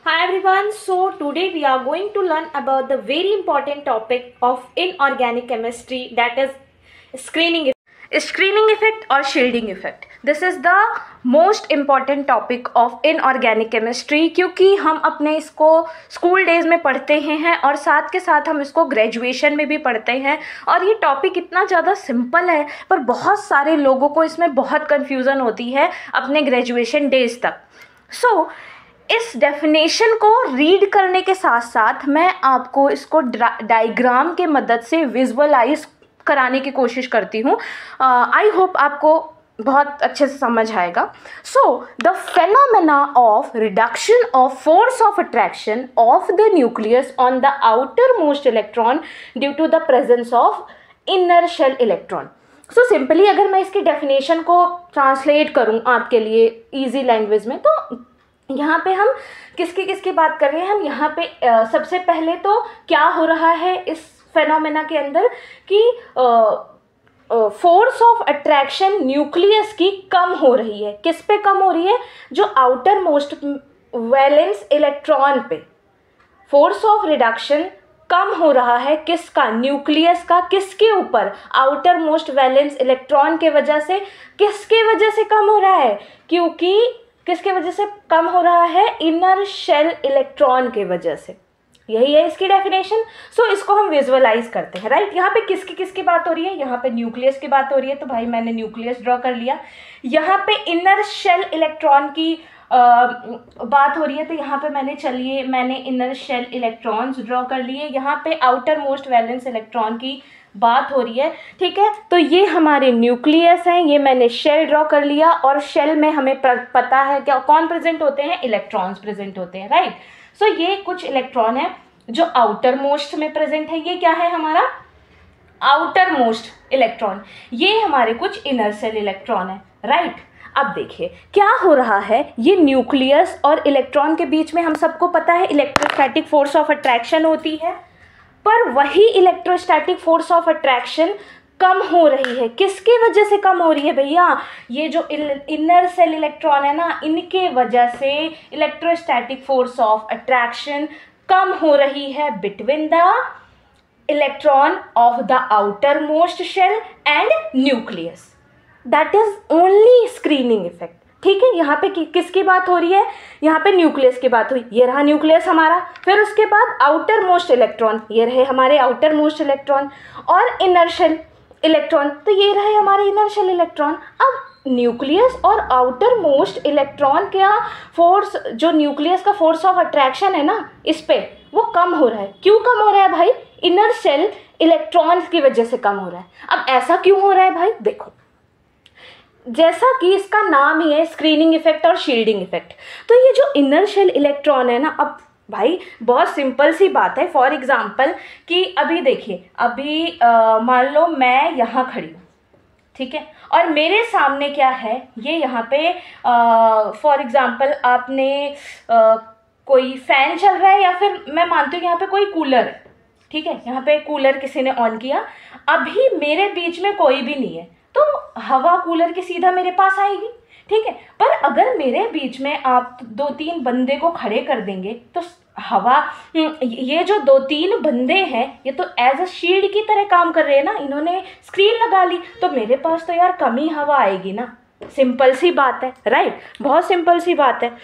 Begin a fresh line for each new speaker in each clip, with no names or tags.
Hi everyone, so today we are going to learn about the very important topic of inorganic chemistry, that is screening effect or shielding effect. This is the most important topic of inorganic chemistry क्योंकि हम अपने इसको school days में पढ़ते हैं और साथ के साथ हम इसको ग्रेजुएशन में भी पढ़ते हैं। और ये टॉपिक इतना ज़्यादा सिंपल है पर बहुत सारे लोगों को इसमें बहुत कन्फ्यूज़न होती है अपने ग्रेजुएशन डेज तक। इस डेफिनेशन को रीड करने के साथ साथ मैं आपको इसको डायग्राम के मदद से विजुअलाइज कराने की कोशिश करती हूँ। आई होप आपको बहुत अच्छे से समझ आएगा। So the phenomena of reduction of force of attraction of the nucleus on the outer most electron due to the presence of inner shell electron. So simply अगर मैं इसकी डेफिनेशन को ट्रांसलेट करूँ आपके लिए ईजी लैंग्वेज में, तो यहाँ पे हम किसकी बात कर रहे हैं। हम यहाँ पे सबसे पहले तो क्या हो रहा है इस फेनोमेना के अंदर कि फोर्स ऑफ अट्रैक्शन न्यूक्लियस की कम हो रही है। किस पे कम हो रही है? जो आउटर मोस्ट वैलेंस इलेक्ट्रॉन पे फोर्स ऑफ रिडक्शन कम हो रहा है। किसका? न्यूक्लियस का। किसके ऊपर? आउटर मोस्ट वैलेंस इलेक्ट्रॉन के वजह से। किसके वजह से कम हो रहा है? क्योंकि किसके वजह से कम हो रहा है? इनर शेल इलेक्ट्रॉन के वजह से। यही है इसकी डेफिनेशन। सो इसको हम विजुअलाइज करते हैं, राइट। यहाँ पे किसकी बात हो रही है? यहाँ पे न्यूक्लियस की बात हो रही है, तो भाई मैंने न्यूक्लियस ड्रॉ कर लिया। यहाँ पे इनर शेल इलेक्ट्रॉन की बात हो रही है, तो यहाँ पे मैंने इनर शेल इलेक्ट्रॉन्स ड्रॉ कर लिए। यहाँ पे आउटर मोस्ट वैलेंस इलेक्ट्रॉन की बात हो रही है, ठीक है। तो ये हमारे न्यूक्लियस हैं, ये मैंने शेल ड्रॉ कर लिया। और शेल में हमें पता है क्या कौन प्रेजेंट होते हैं? इलेक्ट्रॉन्स प्रेजेंट होते हैं, राइट। सो ये कुछ इलेक्ट्रॉन है जो आउटर मोस्ट में प्रेजेंट है। ये क्या है? हमारा आउटर मोस्ट इलेक्ट्रॉन। ये हमारे कुछ इनर शेल इलेक्ट्रॉन है, राइट। अब देखिए क्या हो रहा है। ये न्यूक्लियस और इलेक्ट्रॉन के बीच में हम सबको पता है इलेक्ट्रोस्टैटिक फोर्स ऑफ अट्रैक्शन होती है, पर वही इलेक्ट्रोस्टैटिक फोर्स ऑफ अट्रैक्शन कम हो रही है। किसकी वजह से कम हो रही है भैया? ये जो इनर सेल इलेक्ट्रॉन है ना, इनके वजह से इलेक्ट्रोस्टैटिक फोर्स ऑफ अट्रैक्शन कम हो रही है between the electron of the outer most shell and nucleus. That is only screening effect, ठीक है। यहाँ पे किसकी बात हो रही है? यहाँ पे न्यूक्लियस की बात हुई। ये रहा न्यूक्लियस हमारा। फिर उसके बाद आउटर मोस्ट इलेक्ट्रॉन, ये रहे हमारे आउटर मोस्ट इलेक्ट्रॉन। और इनर शेल इलेक्ट्रॉन, तो ये रहे हमारे इनर शेल इलेक्ट्रॉन। अब न्यूक्लियस और आउटर मोस्ट इलेक्ट्रॉन का फोर्स, जो न्यूक्लियस का फोर्स ऑफ अट्रैक्शन है ना, इस पे वो कम हो रहा है। क्यों कम हो रहा है भाई? इनर शेल इलेक्ट्रॉन्स की वजह से कम हो रहा है। अब ऐसा क्यों हो रहा है भाई? देखो, जैसा कि इसका नाम ही है स्क्रीनिंग इफेक्ट और शील्डिंग इफेक्ट, तो ये जो इनर शेल इलेक्ट्रॉन है ना, अब भाई बहुत सिंपल सी बात है। फॉर एग्जांपल कि अभी देखिए, अभी मान लो मैं यहाँ खड़ी हूँ, ठीक है, और मेरे सामने क्या है? ये यहाँ पे फॉर एग्जांपल आपने कोई फैन चल रहा है, या फिर मैं मानती हूँ यहाँ पे कोई कूलर है, ठीक है। यहाँ पे कूलर किसी ने ऑन किया। अभी मेरे बीच में कोई भी नहीं है, तो हवा कूलर की सीधा मेरे पास आएगी, ठीक है। पर अगर मेरे बीच में आप 2-3 बंदे को खड़े कर देंगे, तो हवा, ये जो 2-3 बंदे हैं, ये तो एज अ शील्ड की तरह काम कर रहे हैं ना। इन्होंने स्क्रीन लगा ली, तो मेरे पास तो यार कम ही हवा आएगी ना। सिंपल सी बात है, राइट। बहुत सिंपल सी बात है।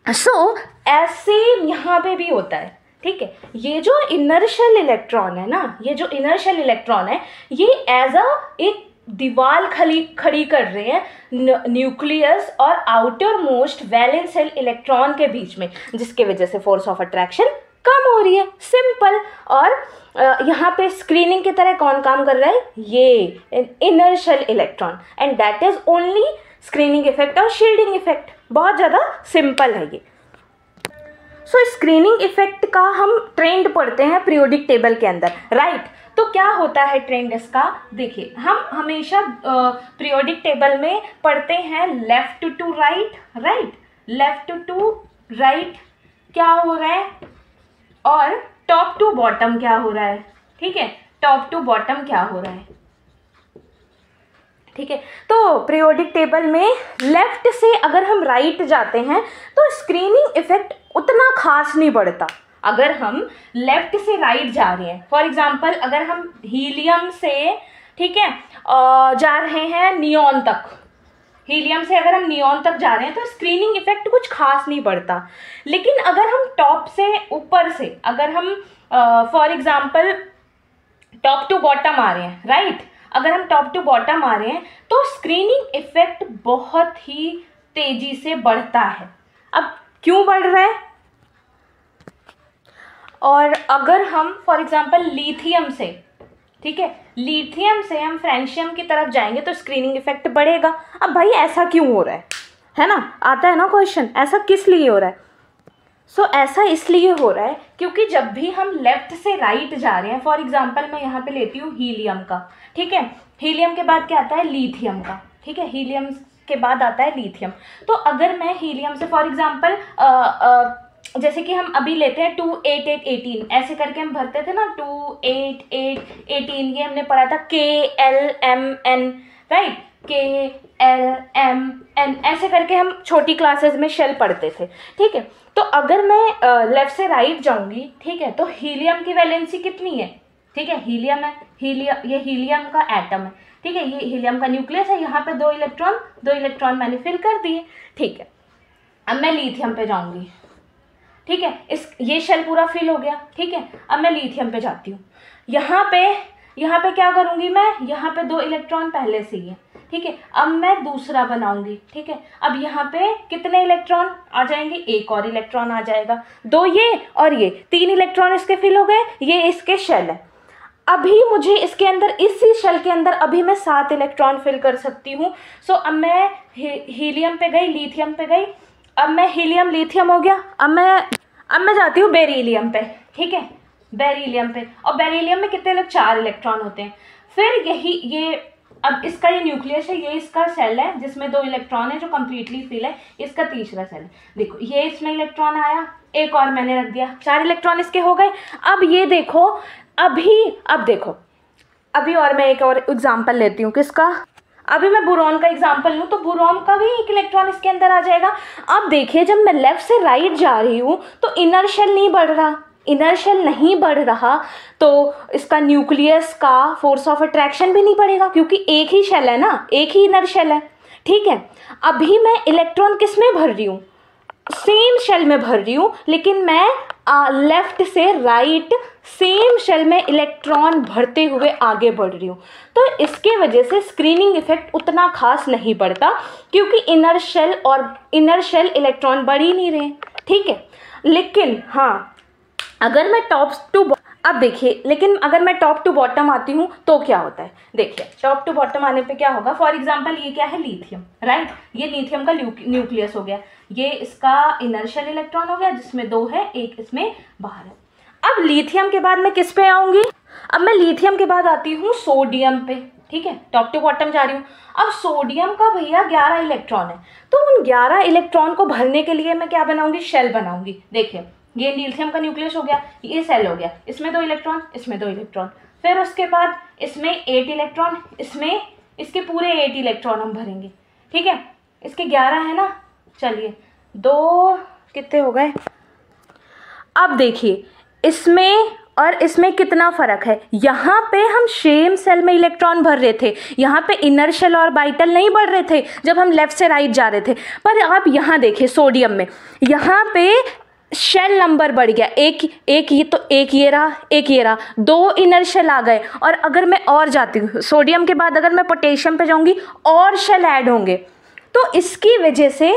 सो ऐसे यहाँ पे भी होता है, ठीक है। ये जो इनर शेल इलेक्ट्रॉन है ना, ये जो इनर शेल इलेक्ट्रॉन है, ये एज अ एक दीवार खड़ी कर रहे हैं न्यूक्लियस और outer most valence shell electron के बीच में, जिसके वजह से फोर्स ऑफ अट्रैक्शन कम हो रही है। सिंपल। और यहाँ पे स्क्रीनिंग की तरह कौन काम कर रहा है? ये inner shell electron, and that is only screening effect और शील्डिंग इफेक्ट। बहुत ज़्यादा सिंपल है ये। सो स्क्रीनिंग इफेक्ट का हम ट्रेंड पढ़ते हैं पीरियोडिक टेबल के अंदर, राइट। तो क्या होता है ट्रेंड इसका? देखिए, हम हमेशा पीरियोडिक टेबल में पढ़ते हैं left to right, right, left to right क्या हो रहा है, और टॉप टू बॉटम क्या हो रहा है, ठीक है। टॉप टू बॉटम क्या हो रहा है, ठीक है। तो पीरियोडिक टेबल में लेफ्ट से अगर हम राइट जाते हैं तो स्क्रीनिंग इफेक्ट उतना खास नहीं बढ़ता। अगर हम लेफ्ट से राइट जा रहे हैं, फॉर एग्जांपल अगर हम हीलियम से, ठीक है, जा रहे हैं नियॉन तक, हीलियम से अगर हम नियॉन तक जा रहे हैं तो स्क्रीनिंग इफेक्ट कुछ खास नहीं बढ़ता। लेकिन अगर हम टॉप से ऊपर से, अगर हम for example top to bottom आ रहे हैं, राइट, अगर हम टॉप टू बॉटम आ रहे हैं तो स्क्रीनिंग इफेक्ट बहुत ही तेजी से बढ़ता है। अब क्यों बढ़ रहा है? और अगर हम फॉर एग्जांपल लिथियम से, ठीक है, लिथियम से हम फ्रेंशियम की तरफ जाएंगे तो स्क्रीनिंग इफेक्ट बढ़ेगा। अब भाई ऐसा क्यों हो रहा है ना, आता है ना क्वेश्चन, ऐसा किस लिए हो रहा है? ऐसा इसलिए हो रहा है क्योंकि जब भी हम लेफ्ट से राइट जा रहे हैं, फॉर एग्जांपल मैं यहाँ पे लेती हूँ हीलियम का, ठीक है, हीलियम के बाद क्या आता है? लिथियम का, ठीक है, हीलियम के बाद आता है लिथियम। तो अगर मैं हीलियम से फॉर एग्जांपल जैसे कि हम अभी लेते हैं 2 8 8 18, ऐसे करके हम भरते थे ना, 2 8 8 18, ये हमने पढ़ा था KLMN, राइट, KLMN, ऐसे करके हम छोटी क्लासेस में शेल पढ़ते थे, ठीक है। तो अगर मैं लेफ्ट से राइट जाऊंगी, ठीक है, तो हीलियम की वैलेंसी कितनी है? ठीक है, हीलियम है, ये हीलियम का एटम है, ठीक है, ये हीलियम का न्यूक्लियस है, यहाँ पे दो इलेक्ट्रॉन मैंने फिल कर दिए, ठीक है। अब मैं लिथियम पे जाऊंगी, ठीक है, ये शेल पूरा फिल हो गया, ठीक है। अब मैं लिथियम पे जाती हूँ, यहाँ पे क्या करूँगी मैं? यहाँ पे 2 इलेक्ट्रॉन पहले से ही है, ठीक है। अब मैं दूसरा बनाऊंगी, ठीक है। अब यहाँ पे कितने इलेक्ट्रॉन आ जाएंगे? एक और इलेक्ट्रॉन आ जाएगा, 2 ये और ये, 3 इलेक्ट्रॉन इसके फिल हो गए, ये इसके शेल है। अभी मुझे इसके अंदर, इसी शेल के अंदर अभी मैं 7 इलेक्ट्रॉन फिल कर सकती हूँ। अब मैं हीलियम पे गई, लिथियम पे गई, अब मैं हीलियम लिथियम हो गया, अब मैं जाती हूँ बेरिलियम पे, ठीक है, बेरिलियम पे। और बेरिलियम में कितने 4 इलेक्ट्रॉन होते हैं। फिर ये अब इसका ये न्यूक्लियस है, ये इसका सेल है जिसमें 2 इलेक्ट्रॉन है जो कम्प्लीटली फिल है, इसका तीसरा सेल है। देखो ये इसमें इलेक्ट्रॉन आया, एक और मैंने रख दिया, 4 इलेक्ट्रॉन इसके हो गए। अब ये देखो, अब देखो, अभी और मैं एक और एग्जाम्पल लेती हूँ, किसका? अभी मैं बोरॉन का एग्जाम्पल लूँ तो बोरॉन का भी एक इलेक्ट्रॉन इसके अंदर आ जाएगा। अब देखिए, जब मैं लेफ्ट से राइट जा रही हूँ तो इनर शेल नहीं बढ़ रहा, तो इसका न्यूक्लियस का फोर्स ऑफ अट्रैक्शन भी नहीं बढ़ेगा, क्योंकि एक ही शेल है ना, एक ही इनर शेल है, ठीक है। अभी मैं इलेक्ट्रॉन किस में भर रही हूँ? सेम शेल में भर रही हूँ, लेकिन मैं लेफ्ट से राइट सेम शेल में इलेक्ट्रॉन भरते हुए आगे बढ़ रही हूँ। तो इसके वजह से स्क्रीनिंग इफेक्ट उतना खास नहीं बढ़ता, क्योंकि इनर शेल इलेक्ट्रॉन बढ़ ही नहीं रहे, ठीक है। लेकिन हाँ, अगर मैं अगर मैं टॉप टू बॉटम आती हूँ तो क्या होता है? देखिए, टॉप टू बॉटम आने पे क्या होगा? फॉर एग्जांपल ये क्या है? लिथियम, राइट, ये लिथियम का न्यूक्लियस हो गया, ये इसका इनर्शियल इलेक्ट्रॉन हो गया जिसमें 2 है, एक इसमें बाहर है। अब लिथियम के बाद मैं किस पे आऊँगी? अब मैं लिथियम के बाद आती हूँ सोडियम पे, ठीक है, टॉप टू बॉटम जा रही हूँ। अब सोडियम का भैया 11 इलेक्ट्रॉन है, तो उन 11 इलेक्ट्रॉन को भरने के लिए मैं क्या बनाऊँगी? शेल बनाऊँगी। देखिए, ये लिथियम का न्यूक्लियस हो गया, ये सेल हो गया, इसमें 2 इलेक्ट्रॉन, इसमें 2 इलेक्ट्रॉन, फिर उसके बाद इसमें 8 इलेक्ट्रॉन, इसमें इसके पूरे 8 इलेक्ट्रॉन हम भरेंगे, ठीक है। इसके 11 है ना, चलिए 2 कितने हो गए? अब देखिए, इसमें और इसमें कितना फ़र्क है। यहाँ पे हम सेम सेल में इलेक्ट्रॉन भर रहे थे, यहाँ पे इनर शेल और बाइटल नहीं बढ़ रहे थे जब हम लेफ्ट से राइट जा रहे थे। पर आप यहाँ देखिए, सोडियम में यहाँ पे शेल नंबर बढ़ गया, एक ये रहा, 2 इनर शेल आ गए। और अगर मैं और जाती हूँ, सोडियम के बाद अगर मैं पोटेशियम पे जाऊँगी और शेल ऐड होंगे। तो इसकी वजह से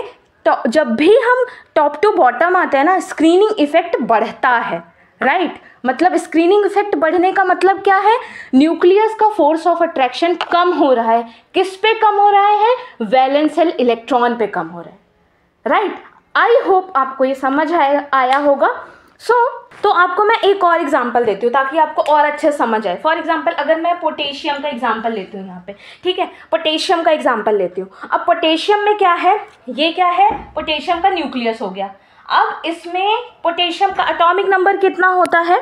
जब भी हम टॉप टू बॉटम आते हैं ना, स्क्रीनिंग इफेक्ट बढ़ता है, राइट। मतलब स्क्रीनिंग इफेक्ट बढ़ने का मतलब क्या है? न्यूक्लियस का फोर्स ऑफ अट्रैक्शन कम हो रहा है। किस पे कम हो रहा है? वैलेंस शेल इलेक्ट्रॉन पे कम हो रहा है, राइट। आई होप आपको ये समझ आया होगा। तो आपको मैं एक और एग्जांपल देती हूँ ताकि आपको और अच्छे समझ आए। फॉर एग्जांपल अगर मैं पोटेशियम का एग्जांपल लेती हूँ यहाँ पे, ठीक है, पोटेशियम का एग्जांपल लेती हूँ। अब पोटेशियम में क्या है? ये क्या है? पोटेशियम का न्यूक्लियस हो गया। अब इसमें पोटेशियम का एटॉमिक नंबर कितना होता है?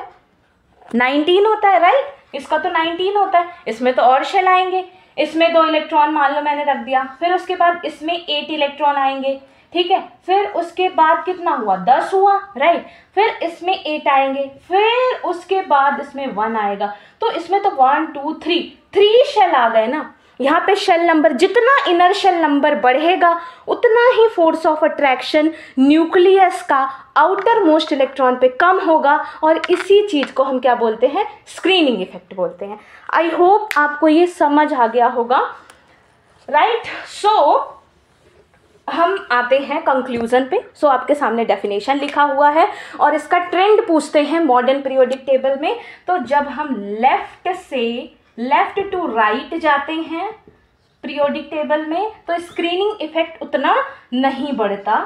19 होता है, राइट। इसका तो 19 होता है, इसमें तो और शेल आएंगे। इसमें 2 इलेक्ट्रॉन मान लो मैंने रख दिया, फिर उसके बाद इसमें 8 इलेक्ट्रॉन आएंगे, ठीक है, फिर उसके बाद कितना हुआ, 10 हुआ, राइट, फिर इसमें 8 आएंगे, फिर उसके बाद इसमें 1 आएगा, तो इसमें तो 1 2 3 शेल आ गए ना। यहाँ पे शेल नंबर, जितना इनर शेल नंबर बढ़ेगा उतना ही फोर्स ऑफ अट्रैक्शन न्यूक्लियस का आउटर मोस्ट इलेक्ट्रॉन पे कम होगा, और इसी चीज़ को हम क्या बोलते हैं, स्क्रीनिंग इफेक्ट बोलते हैं। आई होप आपको ये समझ आ गया होगा, राइट। सो हम आते हैं कंक्लूजन पे। सो आपके सामने डेफिनेशन लिखा हुआ है और इसका ट्रेंड पूछते हैं मॉडर्न पीरियोडिक टेबल में। तो जब हम लेफ्ट टू राइट जाते हैं पीरियोडिक टेबल में तो स्क्रीनिंग इफेक्ट उतना नहीं बढ़ता,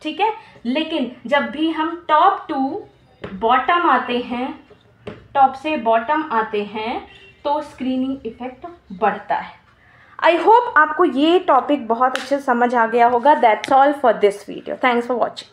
ठीक है, लेकिन जब भी हम टॉप टू बॉटम आते हैं, टॉप से बॉटम आते हैं तो स्क्रीनिंग इफेक्ट बढ़ता है। आई होप आपको ये टॉपिक बहुत अच्छे से समझ आ गया होगा। That's all for this video. Thanks for watching.